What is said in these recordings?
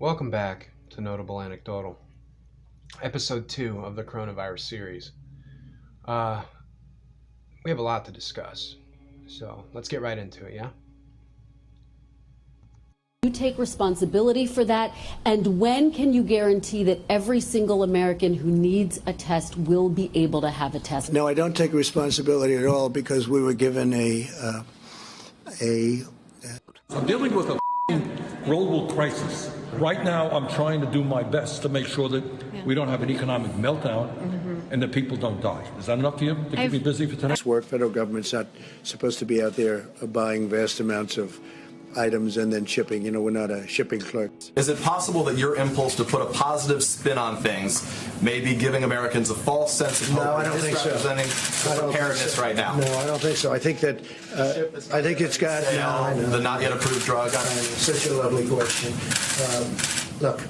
Welcome back to Notable Anecdotal, episode 2 of the coronavirus series. We have a lot to discuss, so let's get right into it, yeah? You take responsibility for that, and when can you guarantee that every single American who needs a test will be able to have a test? No, I don't take responsibility at all because we were given I'm dealing with a global crisis. Right now, I'm trying to do my best to make sure that we don't have an economic meltdown and that people don't die. Is that enough for you to keep me busy for tonight? work. Federal government's not supposed to be out there buying vast amounts of items and then shipping. You know, we're not a shipping clerk. Is it possible that your impulse to put a positive spin on things may be giving Americans a false sense of hope? No, I don't think so. Misrepresenting the preparedness right now. No, I don't think so. I think that I think it's got the not yet approved drug. Such a lovely question. Look,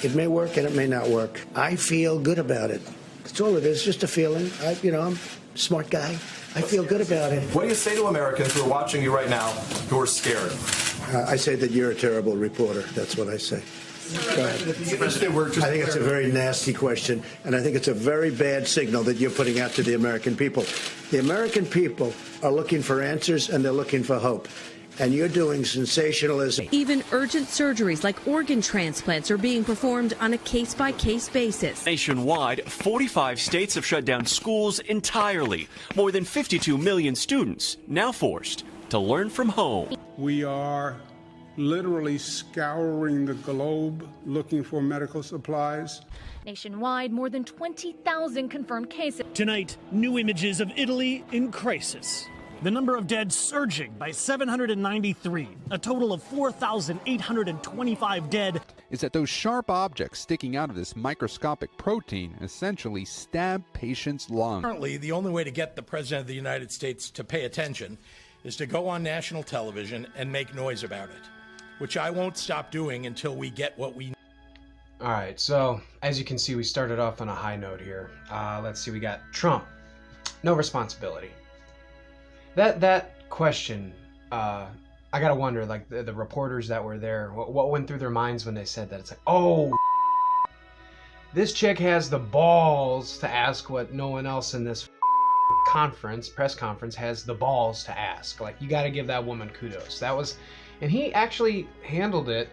it may work and it may not work. I feel good about it. That's all it is. Just a feeling. I'm a smart guy. I feel good about it. What do you say to Americans who are watching you right now who are scared? I say that you're a terrible reporter. That's what I say. Go ahead. I think it's a very nasty question, and I think it's a very bad signal that you're putting out to the American people. The American people are looking for answers, and they're looking for hope. And you're doing sensationalism. Even urgent surgeries like organ transplants are being performed on a case-by-case basis. Nationwide, 45 states have shut down schools entirely. More than 52 million students now forced to learn from home. We are literally scouring the globe looking for medical supplies. Nationwide, more than 20,000 confirmed cases. Tonight, new images of Italy in crisis. The number of dead surging by 793, a total of 4,825 dead. Is that those sharp objects sticking out of this microscopic protein essentially stab patients' lungs. Currently, the only way to get the President of the United States to pay attention is to go on national television and make noise about it, which I won't stop doing until we get what we need. All right, so as you can see, we started off on a high note here. Let's see, we got Trump. No responsibility. That question, I gotta wonder, like the reporters that were there, what went through their minds when they said that? It's like, oh, this chick has the balls to ask what no one else in this press conference has the balls to ask. Like, you gotta give that woman kudos. That was, and he actually handled it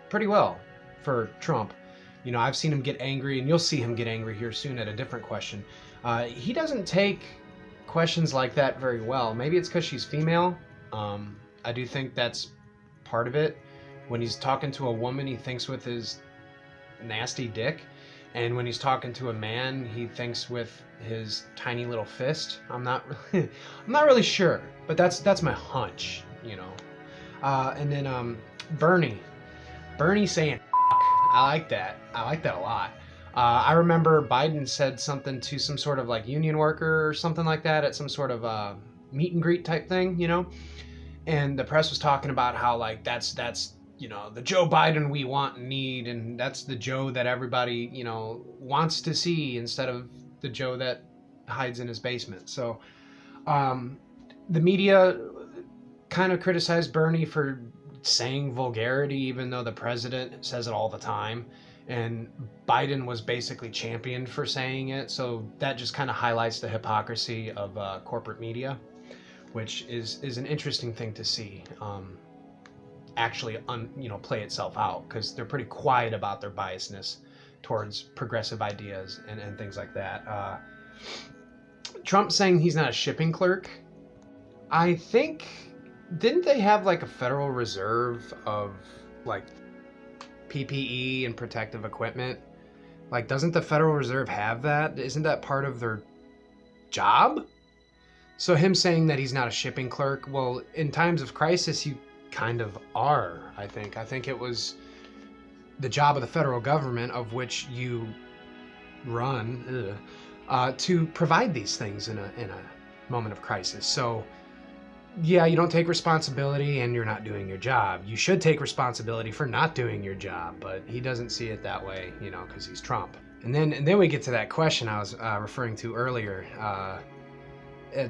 pretty well for Trump. You know, I've seen him get angry, and you'll see him get angry here soon at a different question. He doesn't take questions like that very well. Maybe it's because she's female. I do think that's part of it. When he's talking to a woman, he thinks with his nasty dick, and when he's talking to a man, he thinks with his tiny little fist. I'm not really sure, but that's my hunch, you know. And then Bernie saying F***. I like that a lot. I remember Biden said something to some sort of like union worker or something like that at some sort of meet and greet type thing, you know? And the press was talking about how like that's you know, the Joe Biden we want and need, and that's the Joe that everybody, you know, wants to see instead of the Joe that hides in his basement. So the media kind of criticized Bernie for saying vulgarity, even though the president says it all the time. And Biden was basically championed for saying it, so that just kind of highlights the hypocrisy of corporate media, which is an interesting thing to see actually play itself out, because they're pretty quiet about their biasness towards progressive ideas and things like that. Trump saying he's not a shipping clerk. I think, didn't they have like a Federal Reserve of like PPE and protective equipment? Like, doesn't the Federal Reserve have that? Isn't that part of their job? So him saying that he's not a shipping clerk, well, in times of crisis, you kind of are, I think. I think it was the job of the federal government, of which you run, to provide these things in a moment of crisis. So yeah, you don't take responsibility and you're not doing your job. You should take responsibility for not doing your job, but he doesn't see it that way, you know, because he's Trump. And then we get to that question I was referring to earlier,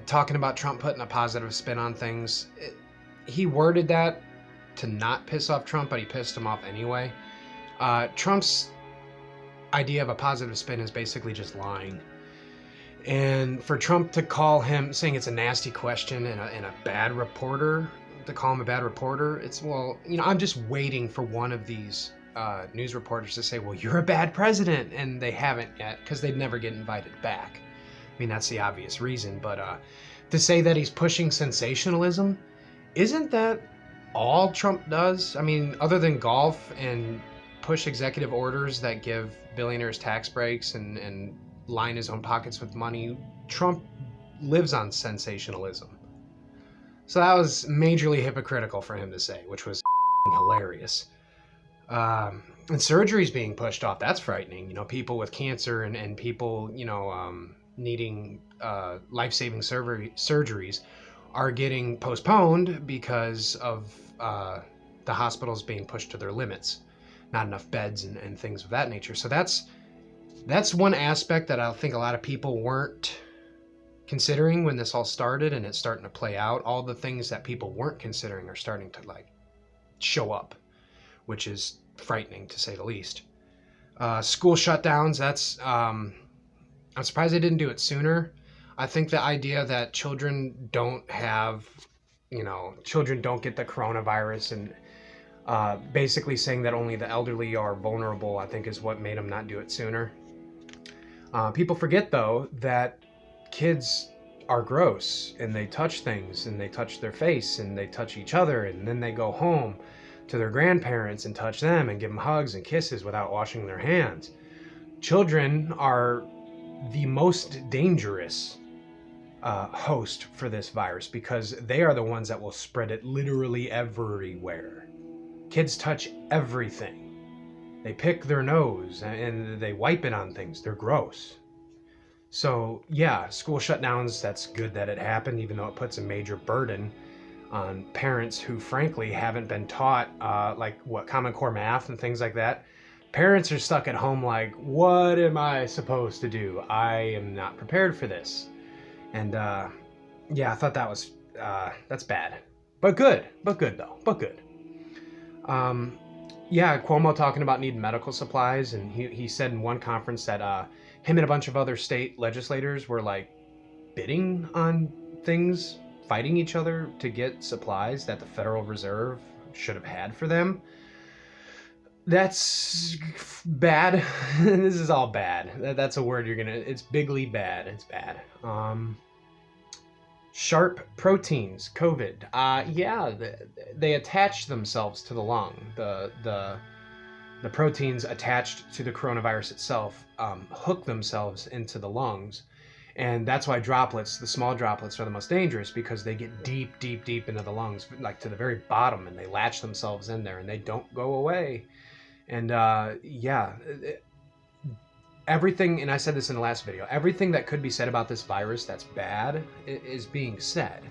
talking about Trump putting a positive spin on things. He worded that to not piss off Trump, but he pissed him off anyway. Trump's idea of a positive spin is basically just lying. And for Trump to call him, saying it's a nasty question and a bad reporter, to call him a bad reporter, it's, well, you know, I'm just waiting for one of these news reporters to say, well, you're a bad president, and they haven't yet, because they'd never get invited back. I mean, that's the obvious reason, but to say that he's pushing sensationalism, isn't that all Trump does? I mean, other than golf and push executive orders that give billionaires tax breaks and line his own pockets with money, Trump lives on sensationalism. So that was majorly hypocritical for him to say, which was hilarious. And surgeries being pushed off, that's frightening. You know, people with cancer and people, you know, needing life-saving surgeries are getting postponed because of the hospitals being pushed to their limits. Not enough beds and things of that nature. So that's one aspect that I think a lot of people weren't considering when this all started, and it's starting to play out. All the things that people weren't considering are starting to, like, show up, which is frightening to say the least. School shutdowns, that's I'm surprised they didn't do it sooner. I think the idea that children don't have, you know, children don't get the coronavirus, and basically saying that only the elderly are vulnerable, I think is what made them not do it sooner. People forget, though, that kids are gross, and they touch things, and they touch their face, and they touch each other, and then they go home to their grandparents and touch them and give them hugs and kisses without washing their hands. Children are the most dangerous host for this virus, because they are the ones that will spread it literally everywhere. Kids touch everything. They pick their nose and they wipe it on things. They're gross. So yeah, school shutdowns, that's good that it happened, even though it puts a major burden on parents who frankly haven't been taught like what Common Core math and things like that. Parents are stuck at home like, what am I supposed to do? I am not prepared for this. And yeah, I thought that was that's bad, but good though, but good. Yeah, Cuomo talking about needing medical supplies, and he said in one conference that him and a bunch of other state legislators were like bidding on things, fighting each other to get supplies that the Federal Reserve should have had for them. That's bad. This is all bad. That's a word it's bigly bad. It's bad. Sharp proteins, COVID. Yeah, they attach themselves to the lung. The proteins attached to the coronavirus itself hook themselves into the lungs. And that's why droplets, the small droplets, are the most dangerous, because they get deep, deep, deep into the lungs, like to the very bottom, and they latch themselves in there, and they don't go away. And yeah, everything, and I said this in the last video, everything that could be said about this virus that's bad is being said.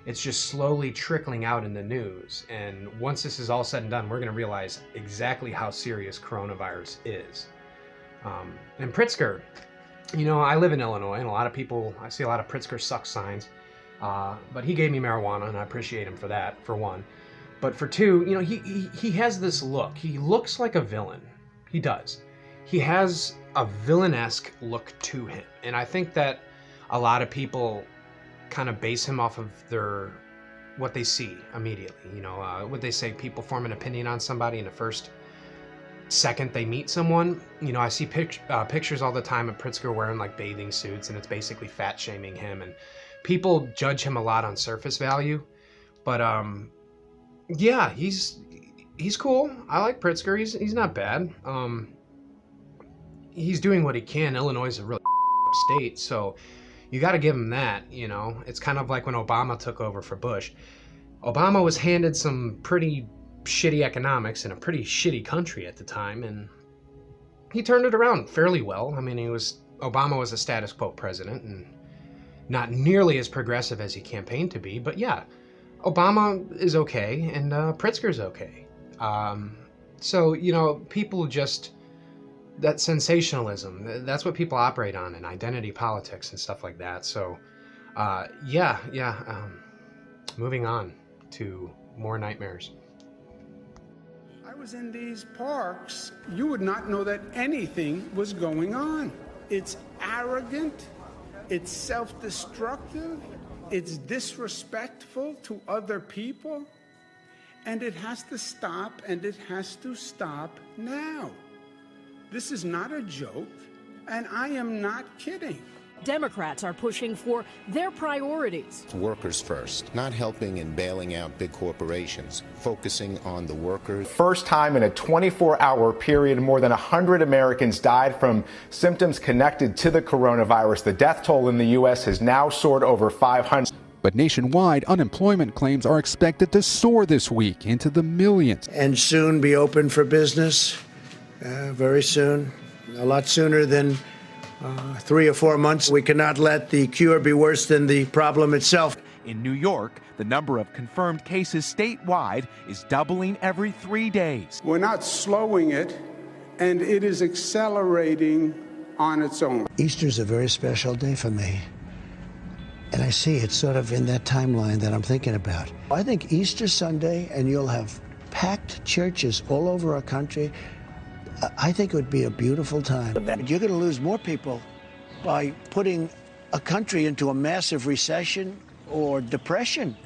It's just slowly trickling out in the news. And once this is all said and done, we're going to realize exactly how serious coronavirus is. And Pritzker, you know, I live in Illinois, and a lot of people, I see a lot of Pritzker sucks signs. But he gave me marijuana, and I appreciate him for that, for one. But for two, you know, he has this look. He looks like a villain. He does. He has a villainesque look to him. And I think that a lot of people kind of base him off of what they see immediately. You know, what they say, people form an opinion on somebody in the first second they meet someone. You know, I see pictures all the time of Pritzker wearing like bathing suits, and it's basically fat shaming him. And people judge him a lot on surface value. But yeah, he's cool. I like Pritzker. He's not bad. He's doing what he can. Illinois is a really state, so you got to give him that. You know, it's kind of like when Obama took over for Bush. Obama was handed some pretty shitty economics in a pretty shitty country at the time, and he turned it around fairly well. I mean, Obama was a status quo president and not nearly as progressive as he campaigned to be, but yeah, Obama is okay, and Pritzker's okay. So, you know, people just, that sensationalism, that's what people operate on, and identity politics and stuff like that. So, yeah, moving on to more nightmares. I was in these parks, you would not know that anything was going on. It's arrogant, it's self-destructive, it's disrespectful to other people, and it has to stop, and it has to stop now. This is not a joke, and I am not kidding. Democrats are pushing for their priorities. Workers first, not helping and bailing out big corporations, focusing on the workers. First time in a 24-hour period, more than 100 Americans died from symptoms connected to the coronavirus. The death toll in the U.S. has now soared over 500. But nationwide, unemployment claims are expected to soar this week into the millions. And soon be open for business, very soon, a lot sooner than 3 or 4 months. We cannot let the cure be worse than the problem itself. In New York, the number of confirmed cases statewide is doubling every 3 days. We're not slowing it, and it is accelerating on its own. Easter's a very special day for me. And I see it's sort of in that timeline that I'm thinking about. I think Easter Sunday, and you'll have packed churches all over our country. I think it would be a beautiful time. You're going to lose more people by putting a country into a massive recession or depression.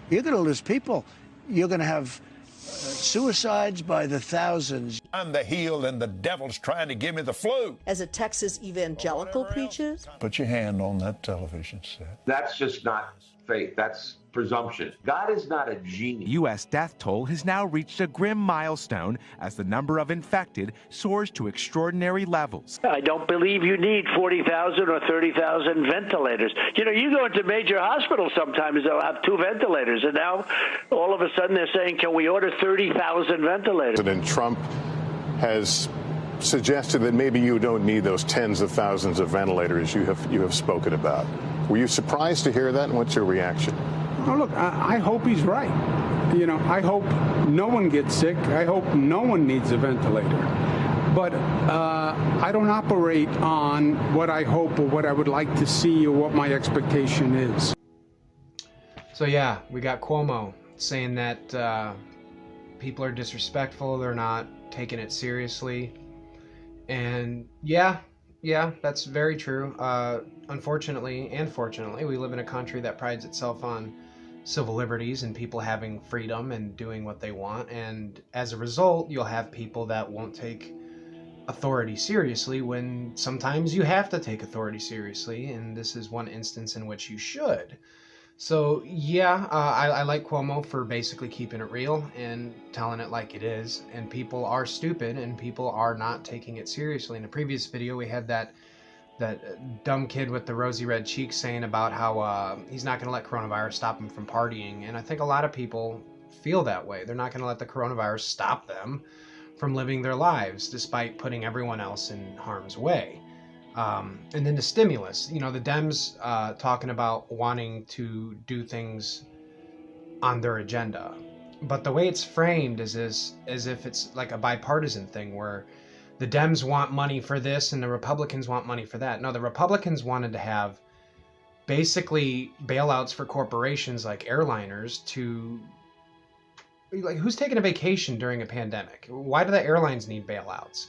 You're going to lose people. You're going to have suicides by the thousands. I'm the healed and the devil's trying to give me the flu. As a Texas evangelical preaches. Put your hand on that television set. That's just not faith. That's presumption. God is not a genius. U.S. death toll has now reached a grim milestone as the number of infected soars to extraordinary levels. I don't believe you need 40,000 or 30,000 ventilators. You know, you go into major hospitals sometimes, they'll have 2 ventilators, and now all of a sudden they're saying, can we order 30,000 ventilators? President Trump has suggested that maybe you don't need those tens of thousands of ventilators you have spoken about. Were you surprised to hear that, and what's your reaction? Oh, look, I hope he's right. You know, I hope no one gets sick. I hope no one needs a ventilator. But I don't operate on what I hope or what I would like to see or what my expectation is. So yeah, we got Cuomo saying that people are disrespectful, they're not taking it seriously. And yeah, that's very true. Unfortunately and fortunately, we live in a country that prides itself on civil liberties and people having freedom and doing what they want. And as a result, you'll have people that won't take authority seriously when sometimes you have to take authority seriously. And this is one instance in which you should. So yeah, I like Cuomo for basically keeping it real and telling it like it is. And people are stupid and people are not taking it seriously. In a previous video, we had that dumb kid with the rosy red cheeks saying about how he's not going to let coronavirus stop him from partying. And I think a lot of people feel that way. They're not going to let the coronavirus stop them from living their lives despite putting everyone else in harm's way. And then the stimulus, you know, the Dems talking about wanting to do things on their agenda. But the way it's framed is as if it's like a bipartisan thing where the Dems want money for this and the Republicans want money for that. No, the Republicans wanted to have basically bailouts for corporations like airliners to... Like, who's taking a vacation during a pandemic? Why do the airlines need bailouts?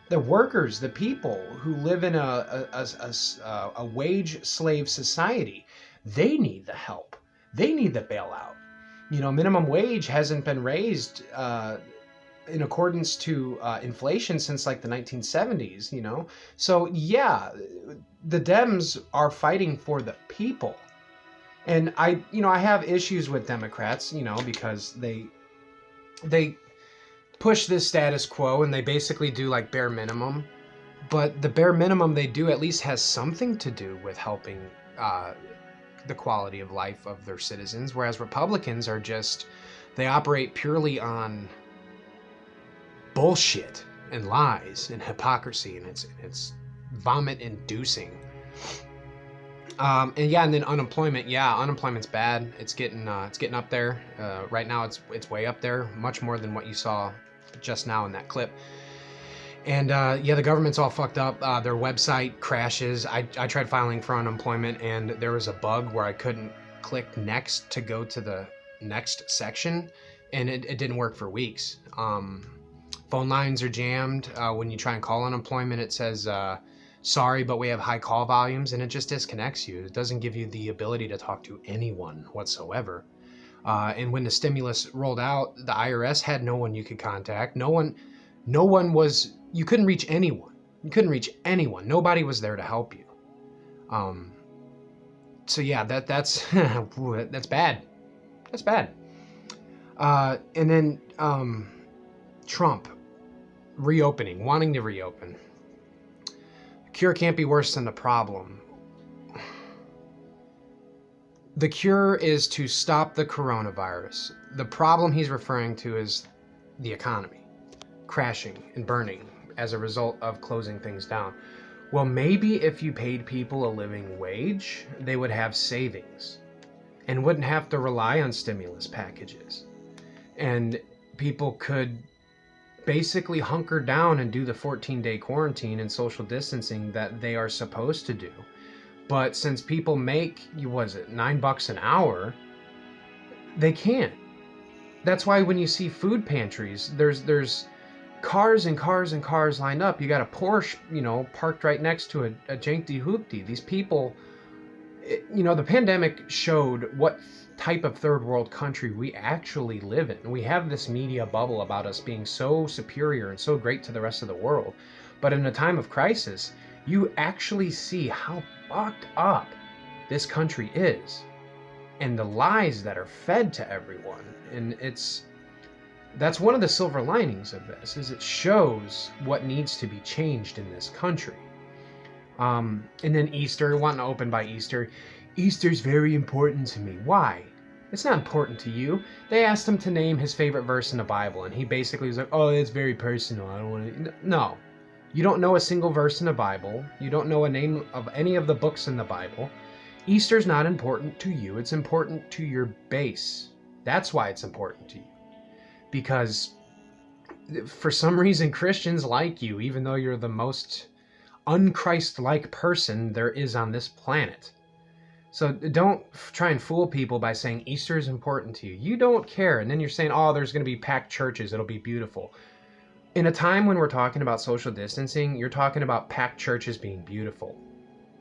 The workers, the people who live in a wage slave society, they need the help. They need the bailout. You know, minimum wage hasn't been raised in accordance to inflation since like the 1970s, you know? So yeah, the Dems are fighting for the people. And I have issues with Democrats, you know, because they push this status quo and they basically do like bare minimum, but the bare minimum they do at least has something to do with helping the quality of life of their citizens, whereas Republicans are just, they operate purely on bullshit and lies and hypocrisy, and it's vomit inducing. And then unemployment. Yeah, unemployment's bad. It's getting up there. Right now, it's way up there, much more than what you saw just now in that clip. And the government's all fucked up. Their website crashes. I tried filing for unemployment, and there was a bug where I couldn't click next to go to the next section. and it didn't work for weeks. Phone lines are jammed. When you try and call unemployment, it says, sorry, but we have high call volumes, and it just disconnects you. It doesn't give you the ability to talk to anyone whatsoever. And when the stimulus rolled out, the IRS had no one you could contact. No one was, you couldn't reach anyone. You couldn't reach anyone. Nobody was there to help you. So yeah, that's that's bad. That's bad. And then Trump reopening, wanting to reopen. The cure can't be worse than the problem. The cure is to stop the coronavirus. The problem he's referring to is the economy crashing and burning as a result of closing things down. Well, maybe if you paid people a living wage, they would have savings and wouldn't have to rely on stimulus packages. And people could basically hunker down and do the 14-day quarantine and social distancing that they are supposed to do. But since people make, $9 an hour, they can't. That's why when you see food pantries, there's cars and cars and cars lined up. You got a Porsche, parked right next to a janky hoopty. These people, the pandemic showed what type of third world country we actually live in. We have this media bubble about us being so superior and so great to the rest of the world. But in a time of crisis, you actually see how fucked up this country is and the lies that are fed to everyone. And that's one of the silver linings of this, is it shows what needs to be changed in this country. And then Easter, wanting to open by Easter. Easter's very important to me. Why? It's not important to you. They asked him to name his favorite verse in the Bible, and he basically was like, oh, it's very personal. I don't want to. No. You don't know a single verse in the Bible. You don't know a name of any of the books in the Bible. Easter's not important to you. It's important to your base. That's why it's important to you. Because for some reason, Christians like you, even though you're the most un-Christ-like person there is on this planet. So don't try and fool people by saying Easter is important to you. You don't care. And then you're saying, oh, there's going to be packed churches. It'll be beautiful. In a time when we're talking about social distancing, you're talking about packed churches being beautiful.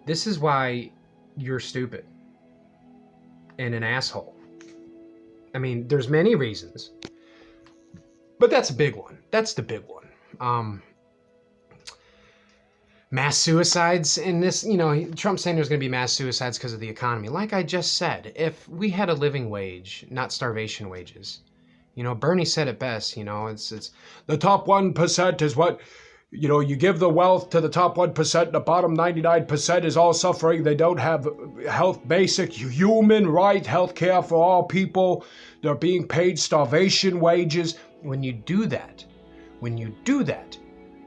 This is why you're stupid and an asshole. I mean, there's many reasons, but that's a big one. That's the big one. Mass suicides in this, Trump's saying there's going to be mass suicides because of the economy. Like I just said, if we had a living wage, not starvation wages, Bernie said it best, it's the top 1% is what, you give the wealth to the top 1%, the bottom 99% is all suffering. They don't have basic human right, health care for all people. They're being paid starvation wages. When you do that,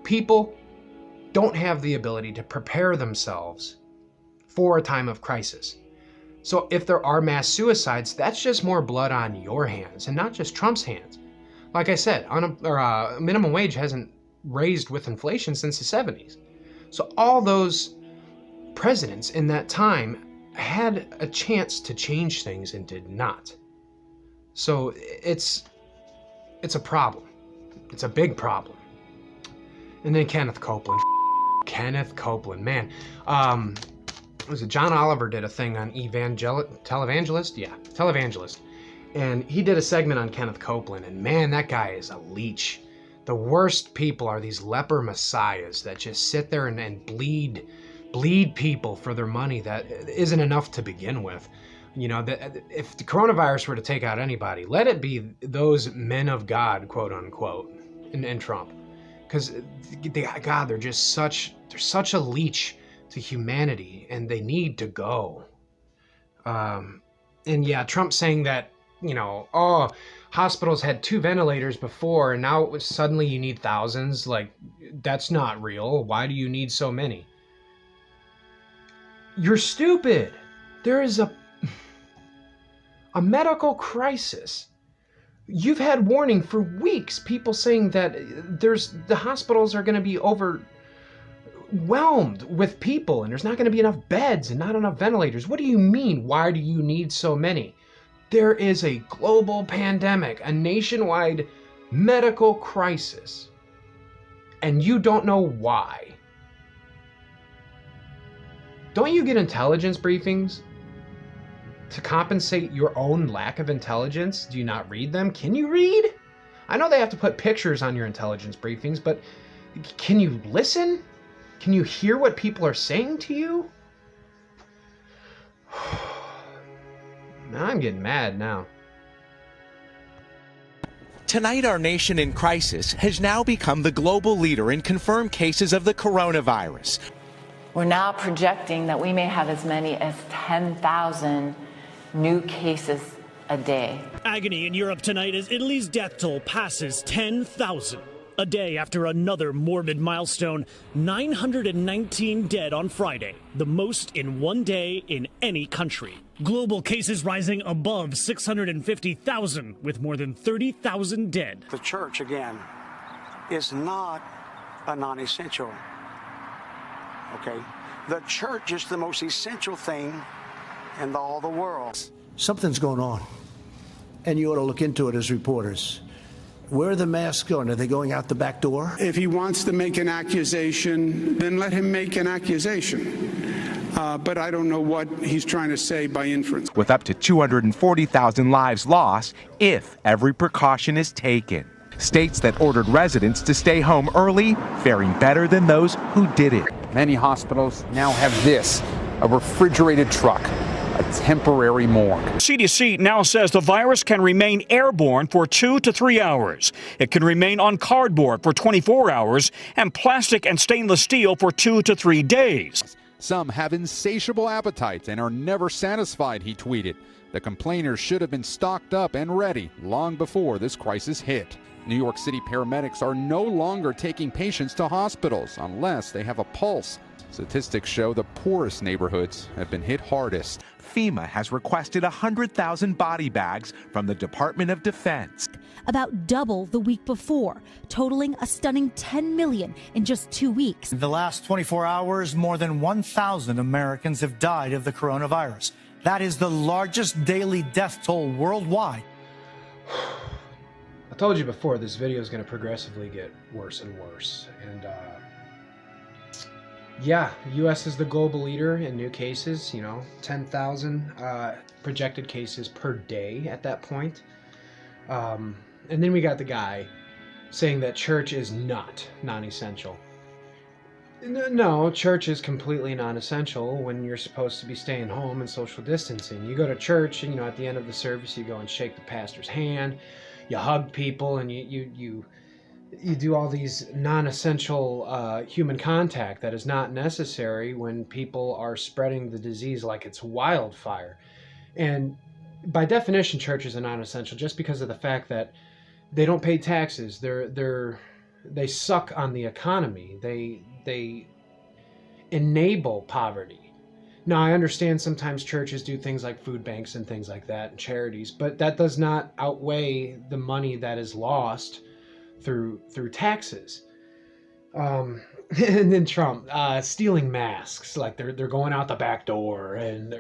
people don't have the ability to prepare themselves for a time of crisis. So if there are mass suicides, that's just more blood on your hands and not just Trump's hands. Like I said, minimum wage hasn't raised with inflation since the 70s. So all those presidents in that time had a chance to change things and did not. So it's a problem. It's a big problem. And then Kenneth Copeland. Kenneth Copeland, man. Was it John Oliver did a thing on Televangelist? Yeah, Televangelist. And he did a segment on Kenneth Copeland, and man, that guy is a leech. The worst people are these leper messiahs that just sit there and bleed people for their money that isn't enough to begin with. If the coronavirus were to take out anybody, let it be those men of God, quote unquote, and Trump. Because, God, they're such a leech to humanity, and they need to go. And yeah, Trump saying that, hospitals had 2 ventilators before, and now suddenly you need thousands. Like, that's not real. Why do you need so many? You're stupid. There is a medical crisis. You've had warning for weeks, people saying that the hospitals are going to be overwhelmed with people and there's not going to be enough beds and not enough ventilators. What do you mean? Why do you need so many? There is a global pandemic, a nationwide medical crisis, and you don't know why. Don't you get intelligence briefings to compensate your own lack of intelligence? Do you not read them? Can you read? I know they have to put pictures on your intelligence briefings, but can you listen? Can you hear what people are saying to you? I'm getting mad now. Tonight, our nation in crisis has now become the global leader in confirmed cases of the coronavirus. We're now projecting that we may have as many as 10,000 new cases a day. Agony in Europe tonight as Italy's death toll passes 10,000. A day after another morbid milestone, 919 dead on Friday, the most in one day in any country. Global cases rising above 650,000, with more than 30,000 dead. The church, again, is not a non-essential. Okay? The church is the most essential thing in all the world. Something's going on, and you ought to look into it as reporters. Where are the masks going? Are they going out the back door? If he wants to make an accusation, then let him make an accusation. But I don't know what he's trying to say by inference. With up to 240,000 lives lost if every precaution is taken. States that ordered residents to stay home early faring better than those who didn't. Many hospitals now have this, a refrigerated truck, a temporary morgue. CDC now says the virus can remain airborne for 2 to 3 hours. It can remain on cardboard for 24 hours and plastic and stainless steel for 2 to 3 days. Some have insatiable appetites and are never satisfied, he tweeted. The complainers should have been stocked up and ready long before this crisis hit. New York City paramedics are no longer taking patients to hospitals unless they have a pulse. Statistics show the poorest neighborhoods have been hit hardest. FEMA has requested 100,000 body bags from the Department of Defense. About double the week before, totaling a stunning 10 million in just 2 weeks. In the last 24 hours, more than 1,000 Americans have died of the coronavirus. That is the largest daily death toll worldwide. I told you before, this video is going to progressively get worse and worse. And yeah, the U.S. is the global leader in new cases, 10,000 projected cases per day at that point. And then we got the guy saying that church is not non-essential. No, church is completely non-essential when you're supposed to be staying home and social distancing. You go to church and, at the end of the service, you go and shake the pastor's hand, you hug people, and you do all these non-essential human contact that is not necessary when people are spreading the disease like it's wildfire. And by definition, churches are non-essential just because of the fact that they don't pay taxes. They suck on the economy. They enable poverty. Now, I understand sometimes churches do things like food banks and things like that and charities, but that does not outweigh the money that is lost through taxes. And then Trump stealing masks, like they're going out the back door, and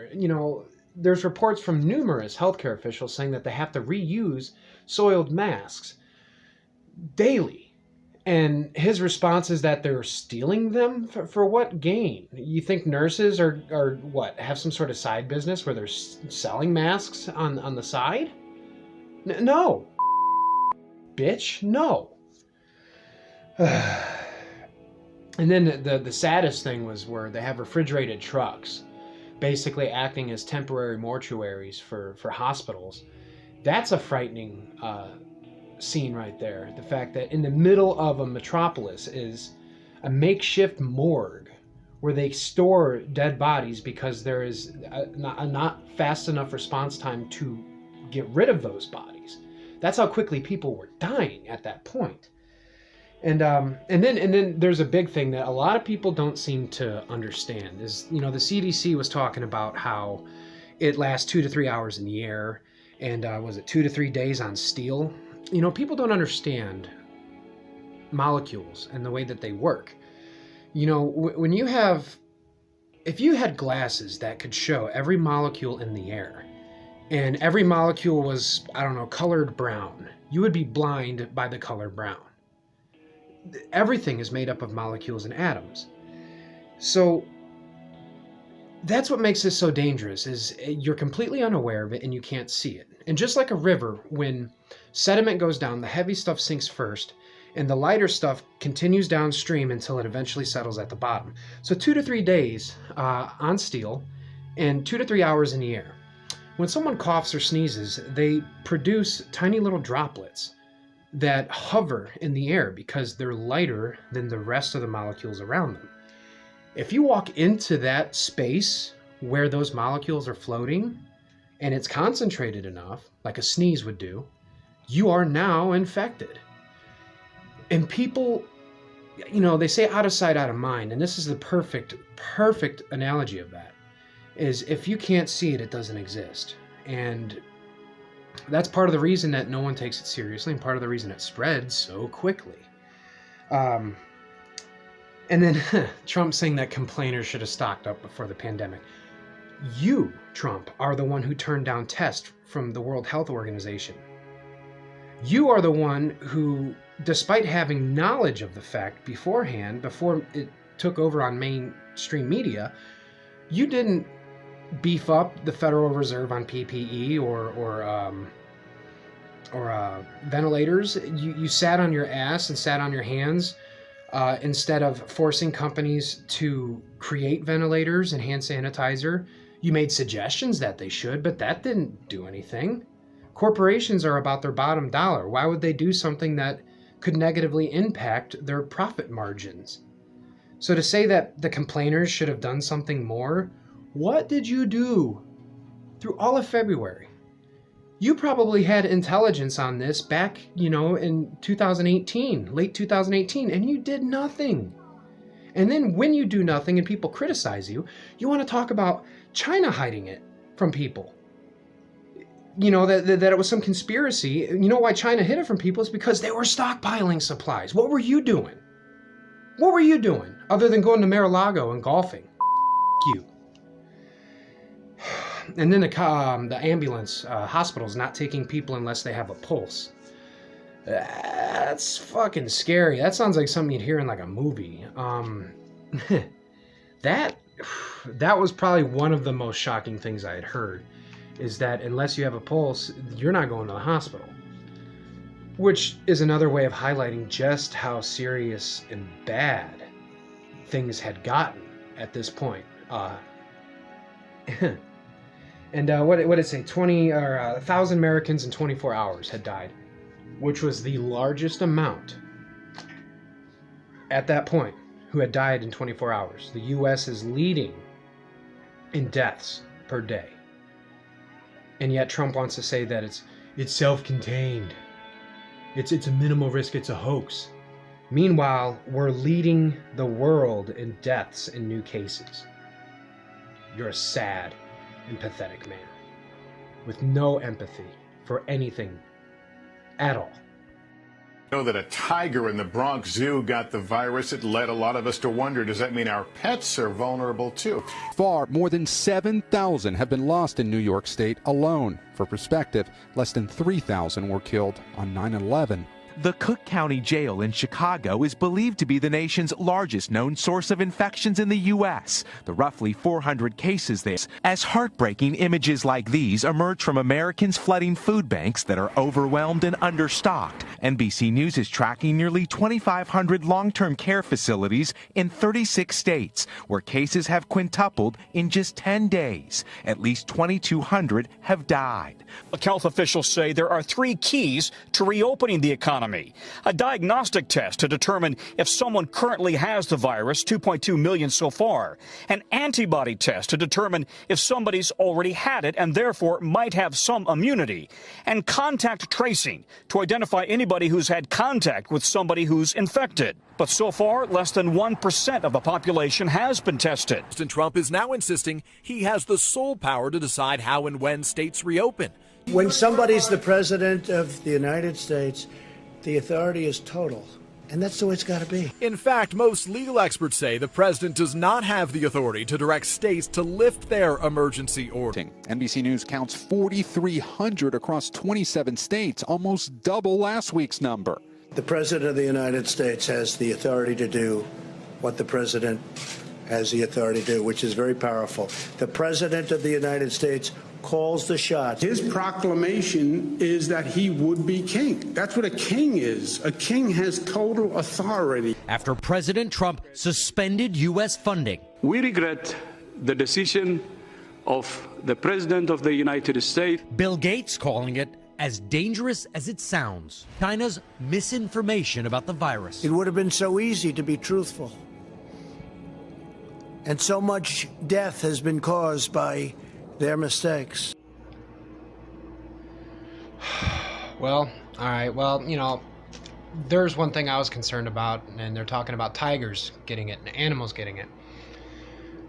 there's reports from numerous healthcare officials saying that they have to reuse soiled masks daily. And his response is that they're stealing them for what gain? You think nurses are what, have some sort of side business where they're selling masks on the side? No. Bitch, no. And then the saddest thing was where they have refrigerated trucks basically acting as temporary mortuaries for hospitals. That's a frightening scene right there. The fact that in the middle of a metropolis is a makeshift morgue where they store dead bodies because there is a not fast enough response time to get rid of those bodies. That's how quickly people were dying at that point. And then there's a big thing that a lot of people don't seem to understand is, the CDC was talking about how it lasts 2 to 3 hours in the air, and was it 2 to 3 days on steel? People don't understand molecules and the way that they work. When if you had glasses that could show every molecule in the air, and every molecule was, I don't know, colored brown, you would be blind by the color brown. Everything is made up of molecules and atoms. So that's what makes this so dangerous, is you're completely unaware of it and you can't see it. And just like a river, when sediment goes down, the heavy stuff sinks first, and the lighter stuff continues downstream until it eventually settles at the bottom. So 2 to 3 days on steel and 2 to 3 hours in the air. When someone coughs or sneezes, they produce tiny little droplets that hover in the air because they're lighter than the rest of the molecules around them. If you walk into that space where those molecules are floating and it's concentrated enough, like a sneeze would do, you are now infected. And people, you know, they say out of sight, out of mind, and this is the perfect analogy of that, is if you can't see it, it doesn't exist. And that's part of the reason that no one takes it seriously, and part of the reason it spreads so quickly. And then Trump saying that complainers should have stocked up before the pandemic. You, Trump, are the one who turned down tests from the World Health Organization. You are the one who, despite having knowledge of the fact beforehand, before it took over on mainstream media, you didn't beef up the Federal Reserve on PPE or ventilators. You sat on your ass and sat on your hands instead of forcing companies to create ventilators and hand sanitizer. You made suggestions that they should, but that didn't do anything. Corporations are about their bottom dollar. Why would they do something that could negatively impact their profit margins? So to say that the complainers should have done something more, what did you do through all of February? You probably had intelligence on this back, in 2018, late 2018, and you did nothing. And then when you do nothing and people criticize you, you want to talk about China hiding it from people. That it was some conspiracy. You know why China hid it from people? Is because they were stockpiling supplies. What were you doing? What were you doing other than going to Mar-a-Lago and golfing? You. And then the ambulance hospitals not taking people unless they have a pulse. That's fucking scary. That sounds like something you'd hear in like a movie. That was probably one of the most shocking things I had heard, is that unless you have a pulse, you're not going to the hospital. Which is another way of highlighting just how serious and bad things had gotten at this point. And what did it say? 1,000 Americans in 24 hours had died, which was the largest amount at that point who had died in 24 hours. The U.S. is leading in deaths per day. And yet Trump wants to say that it's self-contained. It's a minimal risk, it's a hoax. Meanwhile, we're leading the world in deaths and new cases. You're a sad and pathetic man with no empathy for anything at all. Know that a tiger in the Bronx Zoo got the virus. It led a lot of us to wonder, does that mean our pets are vulnerable too? Far more than 7,000 have been lost in New York State alone. For perspective, less than 3,000 were killed on 9/11. The Cook County Jail in Chicago is believed to be the nation's largest known source of infections in the U.S. The roughly 400 cases there. As heartbreaking images like these emerge from Americans flooding food banks that are overwhelmed and understocked, NBC News is tracking nearly 2,500 long-term care facilities in 36 states, where cases have quintupled in just 10 days. At least 2,200 have died. Health officials say there are 3 keys to reopening the economy. A diagnostic test to determine if someone currently has the virus, 2.2 million so far. An antibody test to determine if somebody's already had it and therefore might have some immunity. And contact tracing to identify anybody who's had contact with somebody who's infected. But so far, less than 1% of the population has been tested. President Trump is now insisting he has the sole power to decide how and when states reopen. When somebody's the president of the United States, the authority is total. And that's the way it's got to be. In fact, most legal experts say the president does not have the authority to direct states to lift their emergency order. NBC News counts 4,300 across 27 states, almost double last week's number. The President of the United States has the authority to do what the President has the authority to do, which is very powerful. The President of the United States calls the shots. His proclamation is that he would be king. That's what a king is. A king has total authority. After President Trump suspended U.S. funding. We regret the decision of the President of the United States. Bill Gates calling it as dangerous as it sounds. China's misinformation about the virus. It would have been so easy to be truthful. And so much death has been caused by their mistakes. Well, all right. Well, you know, there's one thing I was concerned about, and they're talking about tigers getting it and animals getting it.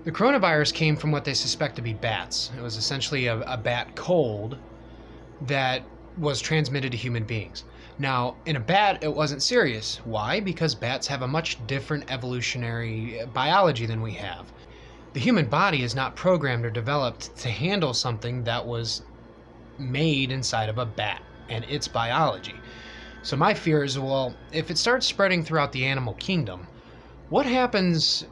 The coronavirus came from what they suspect to be bats. It was essentially a bat cold that was transmitted to human beings. Now, in a bat, it wasn't serious. Why? Because bats have a much different evolutionary biology than we have. The human body is not programmed or developed to handle something that was made inside of a bat and its biology. So my fear is, well, if it starts spreading throughout the animal kingdom, what happens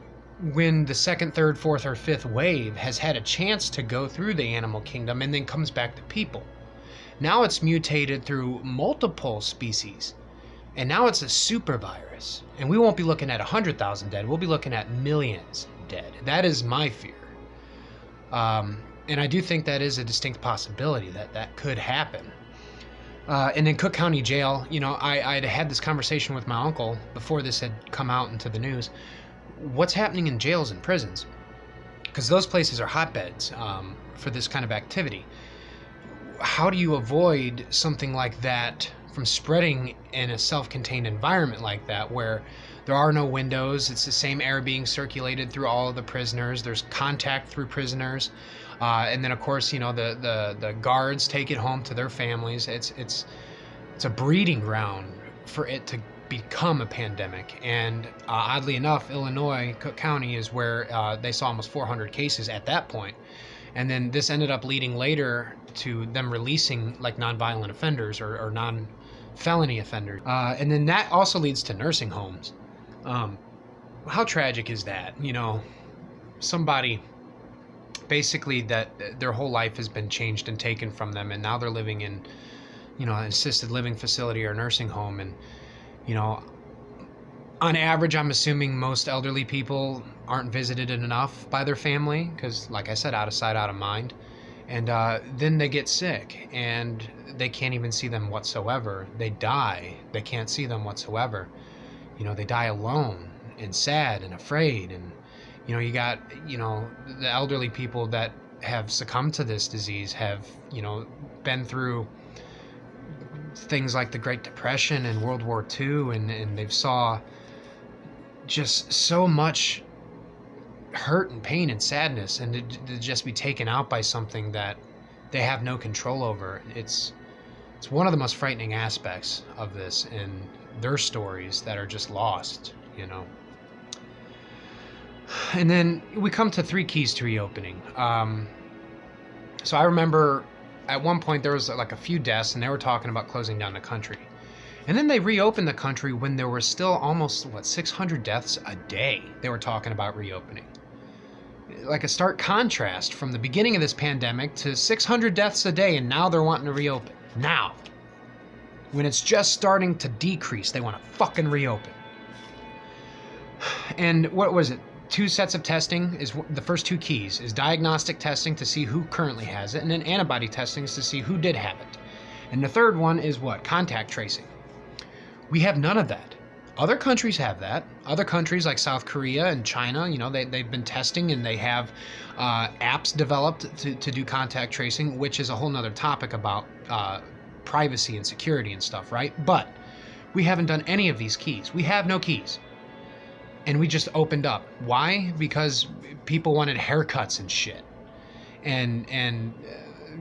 when the second, third, fourth, or fifth wave has had a chance to go through the animal kingdom and then comes back to people? Now it's mutated through multiple species, and now it's a super virus. And we won't be looking at 100,000 dead, we'll be looking at millions dead. That is my fear. And I do think that is a distinct possibility that could happen. And in Cook County Jail, you know, I'd had this conversation with my uncle before this had come out into the news. What's happening in jails and prisons? Because those places are hotbeds for this kind of activity. How do you avoid something like that from spreading in a self-contained environment like that, where there are no windows, it's the same air being circulated through all of the prisoners, there's contact through prisoners, and then of course, you know, the guards take it home to their families. It's a breeding ground for it to become a pandemic. And oddly enough, Illinois, Cook County is where they saw almost 400 cases at that point. And then this ended up leading later to them releasing like nonviolent offenders or non-felony offenders. And then that also leads to nursing homes. How tragic is that? You know, somebody basically that their whole life has been changed and taken from them, and now they're living in, you know, an assisted living facility or nursing home. And, you know, on average, I'm assuming most elderly people aren't visited enough by their family because, like I said, out of sight, out of mind. And then they get sick and they can't even see them whatsoever. They die. They can't see them whatsoever. You know, they die alone and sad and afraid. And, you know, you got, you know, the elderly people that have succumbed to this disease have, you know, been through things like the Great Depression and World War II, and they've saw just so much hurt and pain and sadness, and to just be taken out by something that they have no control over. It's one of the most frightening aspects of this, and their stories that are just lost, you know. And then we come to 3 keys to reopening. So I remember at one point there was like a few deaths, and they were talking about closing down the country. And then they reopened the country when there were still almost, 600 deaths a day. They were talking about reopening. Like a stark contrast from the beginning of this pandemic to 600 deaths a day, and now they're wanting to reopen. Now, when it's just starting to decrease, they want to fucking reopen. And what was it? 2 sets of testing is the first 2 keys, is diagnostic testing to see who currently has it, and then antibody testing is to see who did have it. And the third one is what? Contact tracing. We have none of that. Other countries have that. Other countries like South Korea and China, you know, they've been testing, and they have apps developed to do contact tracing, which is a whole nother topic about privacy and security and stuff, right? But we haven't done any of these keys. We have no keys. And we just opened up. Why? Because people wanted haircuts and shit. And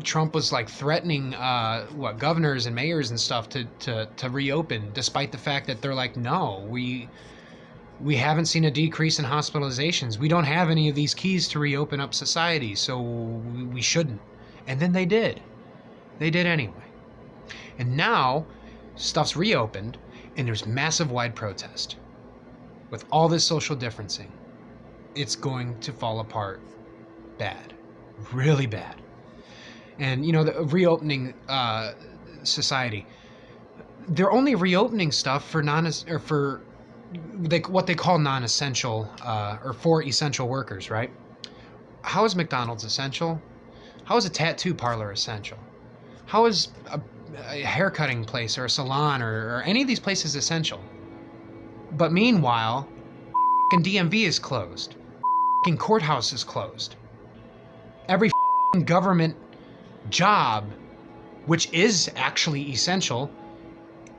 Trump was like threatening governors and mayors and stuff to reopen, despite the fact that they're like, no, we haven't seen a decrease in hospitalizations. We don't have any of these keys to reopen up society, so we shouldn't. And then they did. They did anyway. And now stuff's reopened and there's massive wide protest. With all this social distancing, it's going to fall apart bad. Really bad. And you know, the reopening society, they're only reopening stuff for what they call non-essential or for essential workers, right? How is McDonald's essential? How is a tattoo parlor essential? How is a haircutting place or a salon or any of these places essential? But meanwhile, DMV is closed. Courthouse is closed. Every government job, which is actually essential,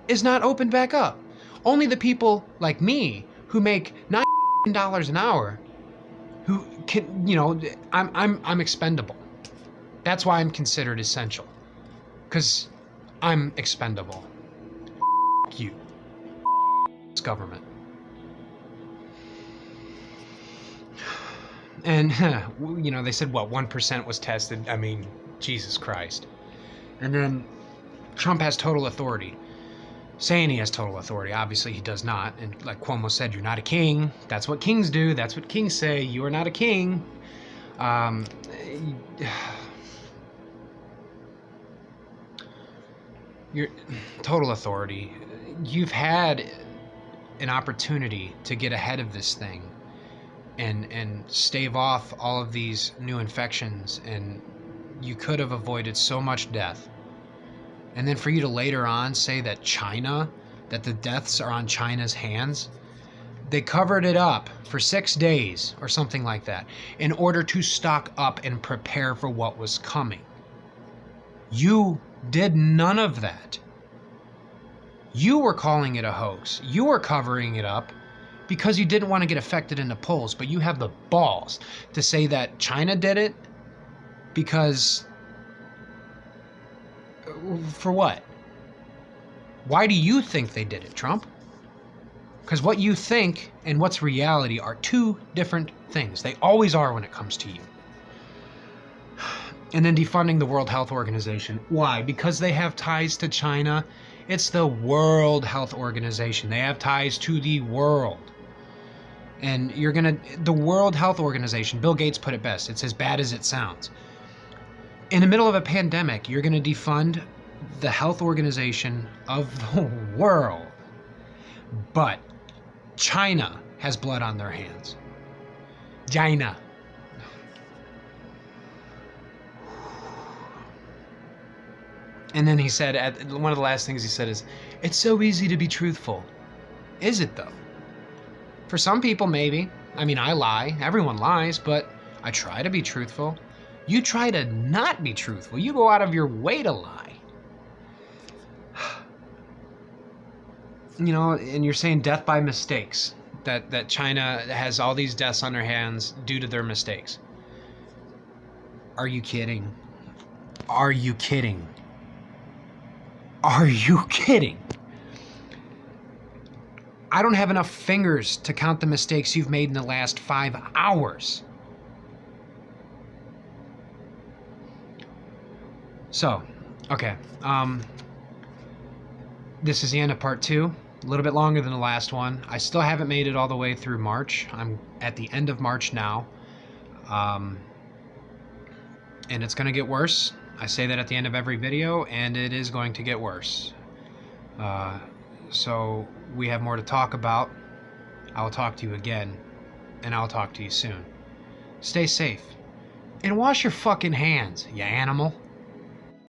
is not opened back up. Only the people like me who make $9 an hour, who can, you know, I'm expendable. That's why I'm considered essential, because I'm expendable. You, government. And, you know, they said, what, 1% was tested? I mean, Jesus Christ. And then Trump has total authority. Saying he has total authority. Obviously, he does not. And like Cuomo said, you're not a king. That's what kings do. That's what kings say. You are not a king. Your total authority. You've had an opportunity to get ahead of this thing and stave off all of these new infections, and you could have avoided so much death. And then for you to later on say that that the deaths are on China's hands, they covered it up for 6 days or something like that in order to stock up and prepare for what was coming. You did none of that. You were calling it a hoax. You were covering it up because you didn't want to get affected in the polls, but you have the balls to say that China did it because... For what? Why do you think they did it, Trump? Because what you think and what's reality are two different things. They always are when it comes to you. And then defunding the World Health Organization. Why? Because they have ties to China. It's the World Health Organization. They have ties to the world. And the World Health Organization, Bill Gates put it best. It's as bad as it sounds. In the middle of a pandemic, you're going to defund the health organization of the world. But China has blood on their hands. China. And then he said, one of the last things he said is, it's so easy to be truthful. Is it though? For some people, maybe. I mean, I lie. Everyone lies, but I try to be truthful. You try to not be truthful. You go out of your way to lie. You know, and you're saying death by mistakes. That China has all these deaths on their hands due to their mistakes. Are you kidding? Are you kidding? Are you kidding? I don't have enough fingers to count the mistakes you've made in the last 5 hours. So, okay. This is the end of part 2. A little bit longer than the last one. I still haven't made it all the way through March. I'm at the end of March now. And it's going to get worse. I say that at the end of every video, and it is going to get worse. So we have more to talk about. I will talk to you again, and I'll talk to you soon. Stay safe. And wash your fucking hands, you animal.